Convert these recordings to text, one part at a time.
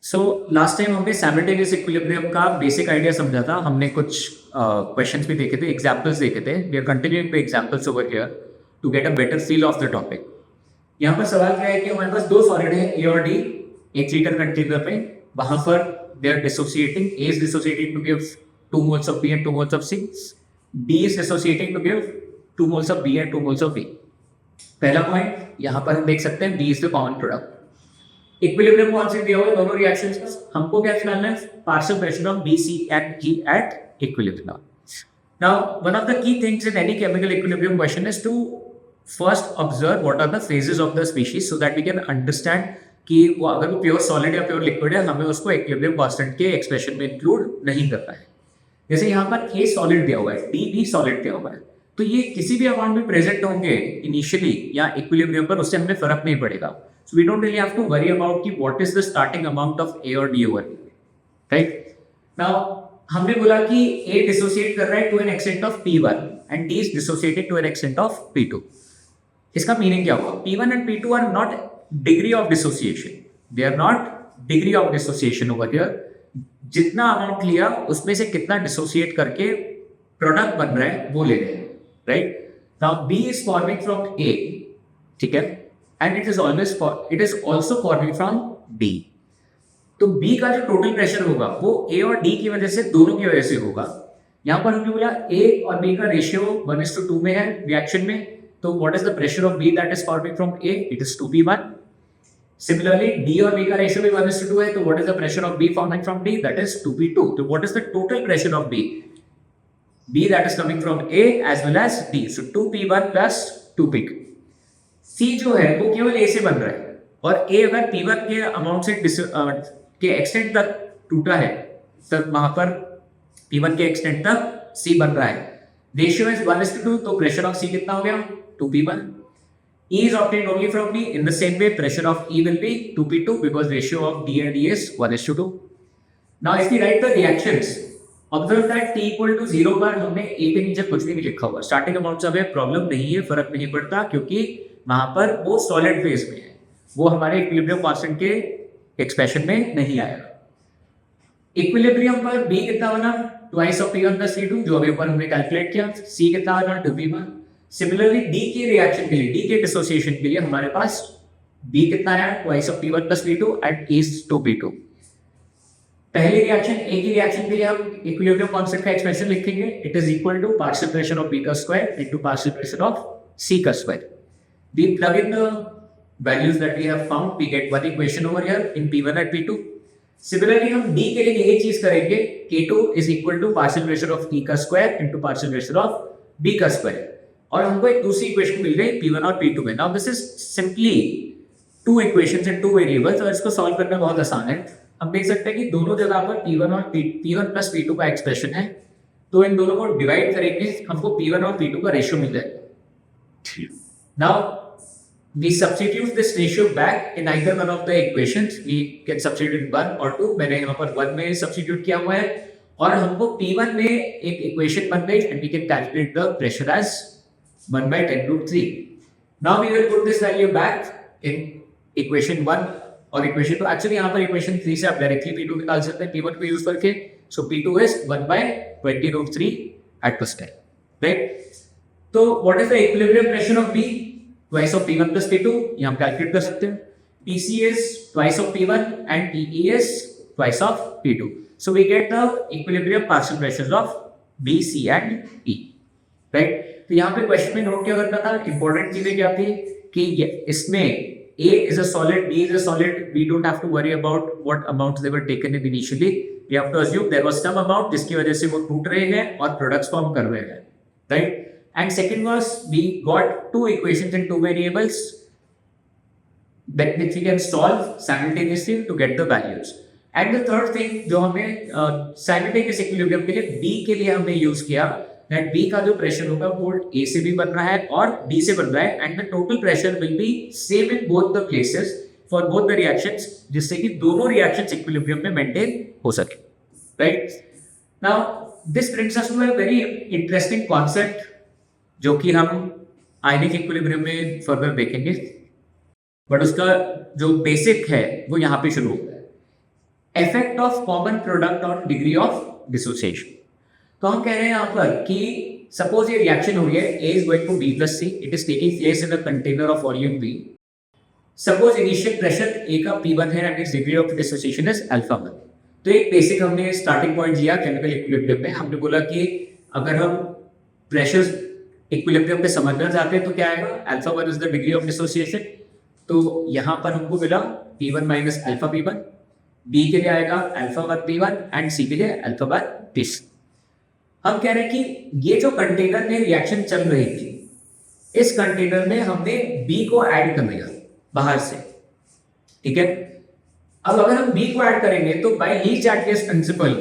So last time हमने simultaneous equilibrium का basic idea समझा था। हमने कुछ क्वेश्चंस भी देखे थे, एग्जांपल्स देखे थे। We are continuing the examples over here to get a better feel of the topic. यहाँ पर सवाल क्या है कि हमारे पास दो सॉलिड है ए और डी, एक लीटर कंटेनर पे। वहां पर they are dissociating. A is dissociating to give 2 moles of B and 2 moles of C. D is dissociating to give 2 moles of B and 2 moles of B. पहला point यहाँ पर हम देख सकते हैं B is the common product. Equilibrium concept दिया हुआ है दोनों रिएक्शंस का। हमको क्या निकालना है? Partial pressure of B, C and G at equilibrium. Now, one of the key things in any chemical equilibrium question is to first observe what are the phases of the species so that we can understand कि वो अगर वो pure solid या pure liquid है, हमें उसको equilibrium constant के expression में इंक्लूड नहीं करना है। जैसे यहाँ पर A सॉलिड दिया हुआ है, D भी सॉलिड दिया हुआ है, तो ये किसी भी अमाउंट में प्रेजेंट होंगे इनिशियली या इक्विलिब्रियम पर, उससे हमें फर्क नहीं पड़ेगा। So we don't really have to worry about कि what is the starting amount of A और D over here, right? Now हमने बोला कि A डिसोसिएट कर रहा है to an extent of P1 and D is dissociated to an extent of P2. इसका meaning क्या हुआ? P1 and P2 are not degree of dissociation. They are not degree of dissociation over here. जितना amount लिया उसमें से कितना dissociate करके product बन रहा है वो ले रहे हैं, right? Now B is forming from A, ठीक है, and it is also forming from D. तो B का जो टोटल प्रेशर होगा वो A और D की वजह से, दोनों की वजह से होगा। यहाँ पर हमने बोला A और B का रेशियो 1:2 में है रिएक्शन में, तो what is the pressure of B that is forming from A? It is 2P1. Similarly D और B का रेशियो भी 1:2 है, तो what is the pressure of B forming from D? That is 2P2. तो what is the total pressure of B? B that is coming from A as well as D. So 2P1 plus 2P2. C जो है वो केवल A से बन रहा है, और A अगर P1 के अमाउंट से के एक्सटेंट तक टूटा है, तब वहां पर P1 के एक्सटेंट तक C बन रहा है। रेशियो इज 1:2, तो प्रेशर ऑफ C कितना हो गया? 2P1. E is obtained only from D. In the same way, pressure of E will be 2P2 because ratio of D and E is 1:2. Now, if we write the reactions, observe that T equal to 0 पर हमने A के नीचे कुछ भी नहीं लिखा हुआ। Starting amount से हमें प्रॉब्लम नहीं है, फर्क नहीं पड़ता, क्योंकि वहां पर वो सॉलिड फेज में है, वो हमारे इक्विलिब्रियम कांस्टेंट के एक्सप्रेशन में नहीं आएगा। इक्विलिब्रियम पर B कितना बना? Twice of P1 plus P2, जो अभी ऊपर हमने कैलकुलेट किया। C कितना बना? 2P1. सिमिलरली D के रिएक्शन के लिए, D के डिसोसिएशन के लिए हमारे पास B कितना है? Twice of P1 plus P2 and E 2P2. पहली रिएक्शन A की रिएक्शन के लिए हम इक्विलिब्रियम कांस्टेंट का एक्सप्रेशन लिखेंगे। It is equal to partial pressure of B का square into partial pressure of C का square. We plug in the values that we have found. We get one equation over here in P1 and P2. Similarly, हम D के लिए यही चीज करेंगे। K2 is equal to partial pressure of E का square into partial pressure of B का square, और हमको एक दूसरी इक्वेशन मिल गई P1 और P2 में। Now this is simply two equations and two variables, और इसको सॉल्व करना बहुत आसान है। हम देख सकते हैं कि दोनों जगह पर P1 और P1 प्लस P2 का एक्सप्रेशन है, तो इन दोनों को डिवाइड करेंगे, हमको P1 और P2 का रेशियो मिल जाएगा। Now we substitute this ratio back in either one of the equations. We can substitute 1 or 2. मैंने यहाँ पर 1 में substitute किया हुआ है, और हमको P1 में एक इक्वेशन बन गई, and we can calculate the pressure as 1/10√3. Now we will put this value back in equation 1 और equation 2. Actually यहाँ पर equation 3 से आप directly P2 निकाल सकते हैं P1 को यूज करके. So P2 is 1/20√3 at this time, right? तो what is the equilibrium pressure of B? Twice of P1 plus P2, ये हम कैलकुलेट कर सकते हैं। PC is twice of P1 and PE is twice of P2. So we get the equilibrium partial pressures of B, C and E, right? तो यहाँ पे question में note क्या करना था? इंपॉर्टेंट चीजें क्या थी कि इसमें A is a solid, B is a solid. We don't have to worry about what amounts they were taken in initially. We have to assume there was some amount जिसकी वजह से वो टूट रहे हैं और प्रोडक्ट्स फॉर्म कर रहे हैं, right? And second was we got two equations and two variables that which we can solve simultaneously to get the values. And the third thing जो हमें simultaneous equilibrium के लिए B के लिए हमने यूज किया, that B का जो प्रेशर होगा वो A से भी बन रहा है और D से बन रहा है, and the total pressure will be same in both the places for both the reactions, जिससे कि दोनों reactions equilibrium में maintain हो सके, right? Now this brings us to a very interesting concept जो कि हम आयनिक इक्विलिब्रियम में फर्दर देखेंगे, बट उसका जो बेसिक है वो यहाँ पे शुरू होता है। Effect of common product on degree of dissociation. तो हम कह रहे हैं यहाँ पर कि सपोज ये रिएक्शन हो रही है, A is going to B plus C, it is taking place in a container of volume V. Suppose initial pressure A का P1 है and it's degree of dissociation is alpha 1। तो एक basic हमने starting point दिया chemical equilibrium में, हमने बोला कि अगर हम प्रेशर इक्विलिब्रियम पे समझना चाहते हैं तो क्या आएगा, alpha 1 is the degree of dissociation. तो यहाँ पर हमको मिला P1 minus alpha P1, B के लिए आएगा अल्फा 1 P1 एंड C के लिए अल्फा 1 P। हम कह रहे हैं कि ये जो कंटेनर में रिएक्शन चल रही थी, इस कंटेनर में हमने B को ऐड कर दिया बाहर से, ठीक है। अब अगर हम B को ऐड करेंगे तो बाय लीच एटकेस प्रिंसिपल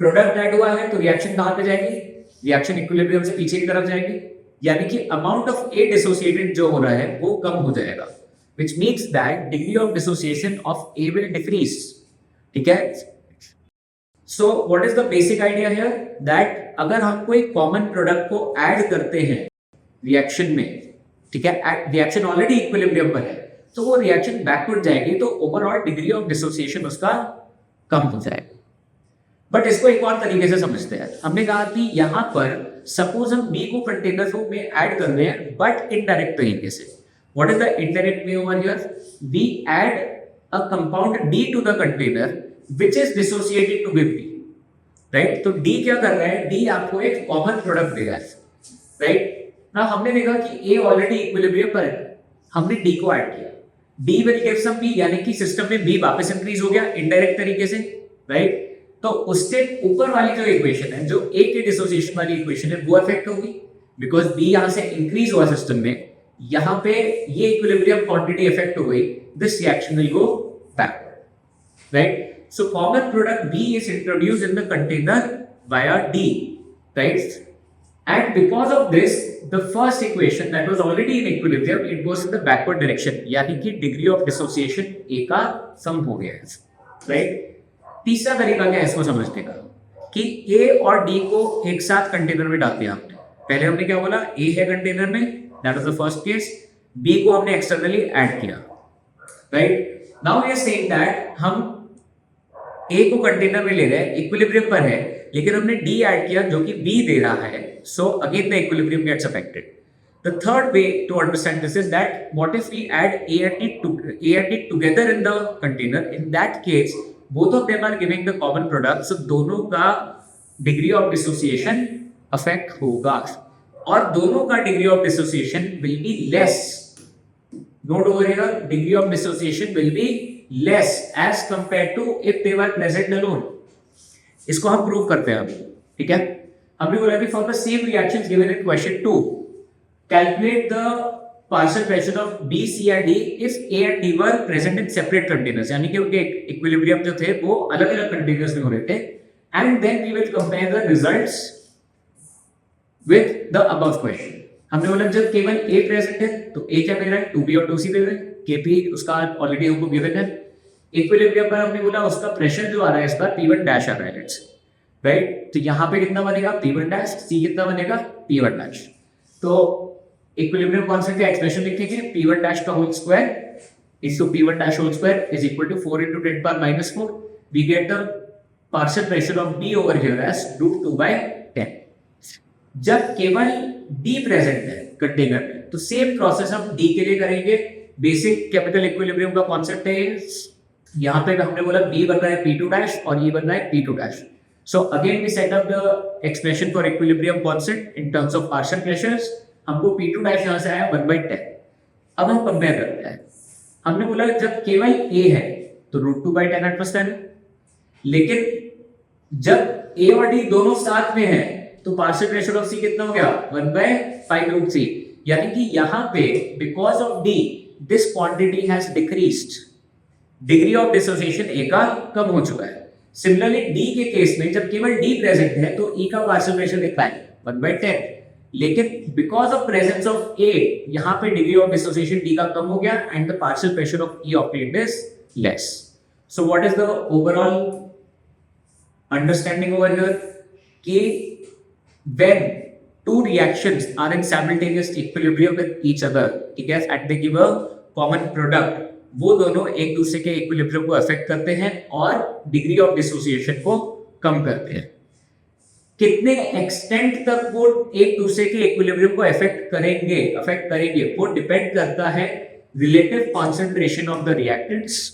प्रोडक्ट ऐड हुआ है तो रिएक्शन कहां पे जाएगी, रिएक्शन इक्विलिब्रियम से पीछे की तरफ जाएगी, यानी कि अमाउंट ऑफ A डिसोसिएटेड जो हो रहा है वो कम हो जाएगा, which means that degree of dissociation of A will decrease, ठीक है। So what is the basic idea here, that अगर हम कोई कॉमन प्रोडक्ट को ऐड करते हैं रिएक्शन में, ठीक है, रिएक्शन ऑलरेडी इक्विलिब्रियम पर है, तो वो रिएक्शन बैकवर्ड जाएगी तो ओवरऑल डिग्री ऑफ डिसोसिएशन उसका कम हो जाएगा। बट इसको एक और तरीके से समझते हैं। हमने कहा कि यहाँ पर सपोज हम B को कंटेनर में ऐड कर रहे हैं बट इनडायरेक्ट तरीके से। What is the indirect way over here? We add a compound D to the container which is dissociated to give B, right? तो D क्या कर रहा है, D आपको एक कॉमन प्रोडक्ट दे रहा है, right? ना हमने देखा कि A ऑलरेडी इक्विलिब्रियम पर है, हमने D को ऐड किया, D will give some B, यानी कि सिस्टम में B वापस इंक्रीज हो गया इनडायरेक्ट तरीके से, right? तो उससे ऊपर वाली जो इक्वेशन है, जो A के डिसोसिएशन वाली इक्वेशन है, वो अफेक्ट होगी बिकॉज B यहाँ से इंक्रीज हुआ सिस्टम में, यहाँ पे ये इक्विलिब्रियम क्वांटिटी इफेक्ट हो गई, this reaction will go backward, right. So common product B is introduced in the container via D, right? And because of this, the first equation that was already in equilibrium, it goes in the backward direction, यानी कि degree of dissociation A का सम हो गया है, right. तीसरा तरीका क्या है इसको समझने का, कि A और D को एक साथ कंटेनर में डाल दिया हमने। पहले हमने क्या बोला, A है कंटेनर में, that was the first case, B को हमने एक्सटर्नली ऐड किया, right. Now we are saying that हम A को कंटेनर में ले रहे हैं, इक्विलिब्रियम पर है, लेकिन हमने D ऐड किया जो कि B दे रहा है, so again the equilibrium gets affected. The third way to understand this is that what if we add A and D together in the container? In that case, both of them are giving the common product, so दोनों का degree of dissociation affect होगा, और दोनों का degree of dissociation will be less. Note over here, degree of dissociation will be less as compare to if they were present alone. इसको हम prove करते हैं अभी, ठीक है। हमने बोला कि for the same reactions given in question 2, calculate the partial pressure of B, C and D if A and D were present in separate containers, यानी कि उनके इक्विलिब्रियम जो थे वो अलग अलग कंटेनर्स में हो रहे थे, and then we will compare the results with the above question। हमने बोला जब केवल A प्रेजेंट है तो A क्या दे रहा है, 2B और 2C दे रहे हैं, KP उसका ऑलरेडी हमको गिवन है। इक्विलिब्रियम पर हमने बोला उसका प्रेशर जो आ रहा है इस बार P1 डैश आ रहा है, लेट्स, राइट। तो यहाँ पे कितना बनेगा P1 डैश, C कितना बनेगा P1 डैश। तो इक्विलिब्रियम कांस्टेंट का एक्सप्रेशन लिखेंगे, P1 डैश का whole square is to P1 dash whole square is equal to 4 into 10 power minus 4। We get the partial pressure of D over here as √2/10। जब केवल D present है container में तो same process हम D के लिए करेंगे। बेसिक केमिकल इक्विलिब्रियम का कॉन्सेप्ट है, यहाँ पे हमने बोला B बन रहा है P2 डैश और E बन रहा है P2 dash. So again we set up the expression for equilibrium concept in terms of partial pressures. हमको P2 डैश यहाँ से आया 1/10। अब हम कंपेयर करते हैं। हमने बोला जब केवल A है तो √2/10 +10, लेकिन जब A और D दोनों साथ में है तो पार्शियल प्रेशर ऑफ C कितना हो गया 1/5√C, यानी कि यहाँ पे because of D this quantity has decreased, degree of dissociation A का कम हो चुका है। सिमिलरली D के केस में जब केवल D प्रेजेंट है तो E का पार्शियल प्रेशर डिक्लाइन 1/10, लेकिन because of presence of A यहाँ पे डिग्री ऑफ डिसोसिएशन D का कम हो गया and the partial pressure of E obtained is less. So what is the overall understanding over here, कि when two reactions are in simultaneous equilibrium with each other, ठीक है, and they give a common product, वो दोनों एक दूसरे के equilibrium को affect करते हैं और डिग्री ऑफ डिसोसिएशन को कम करते हैं। कितने एक्सटेंट तक वो एक दूसरे के इक्विलिब्रियम को अफेक्ट करेंगे वो डिपेंड करता है relative concentration of the reactants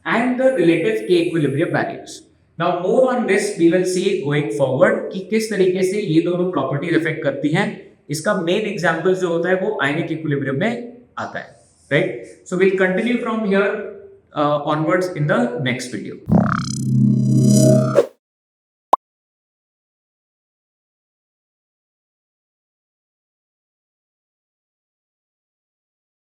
and the relative K equilibrium values. Now more on this we will see going forward कि किस तरीके से ये दोनों प्रॉपर्टीज अफेक्ट करती हैं। इसका मेन एग्जांपल जो होता है वो आयनिक इक्विलिब्रियम में आता है, right? So we'll continue from here onwards in the next video.